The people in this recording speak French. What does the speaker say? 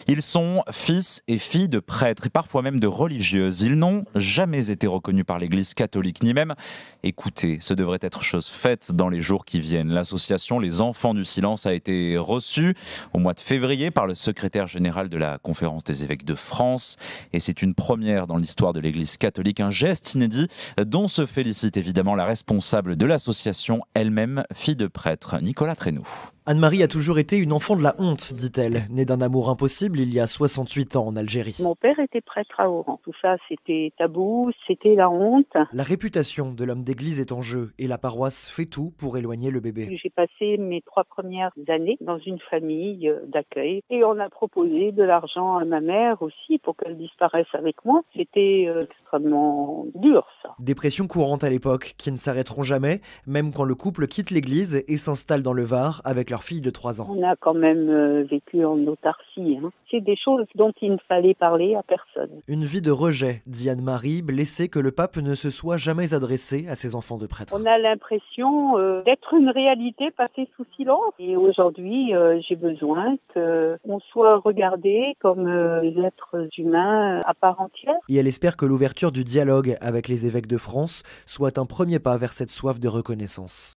Ils sont fils et filles de prêtres et parfois même de religieuses. Ils n'ont jamais été reconnus par l'Église catholique, ni même écoutés. Ce devrait être chose faite dans les jours qui viennent. L'association Les Enfants du Silence a été reçue au mois de février par le secrétaire général de la Conférence des évêques de France. Et c'est une première dans l'histoire de l'Église catholique, un geste inédit dont se félicite évidemment la responsable de l'association, elle-même fille de prêtre, Nicolas Trénoux. Anne-Marie a toujours été une enfant de la honte, dit-elle, née d'un amour impossible il y a 68 ans en Algérie. Mon père était prêtre à Oran. Tout ça, c'était tabou, c'était la honte. La réputation de l'homme d'église est en jeu et la paroisse fait tout pour éloigner le bébé. J'ai passé mes 3 premières années dans une famille d'accueil et on a proposé de l'argent à ma mère aussi pour qu'elle disparaisse avec moi. C'était extrêmement dur, ça. Dépression courante à l'époque qui ne s'arrêteront jamais, même quand le couple quitte l'église et s'installe dans le Var avec leur fille de 3 ans. On a quand même vécu en autarcie. C'est des choses dont il ne fallait parler à personne. Une vie de rejet, dit Anne-Marie, blessée que le pape ne se soit jamais adressé à ses enfants de prêtres. On a l'impression d'être une réalité passée sous silence. Et aujourd'hui, j'ai besoin qu'on soit regardé comme des êtres humains à part entière. Et elle espère que l'ouverture du dialogue avec les évêques de France soit un premier pas vers cette soif de reconnaissance.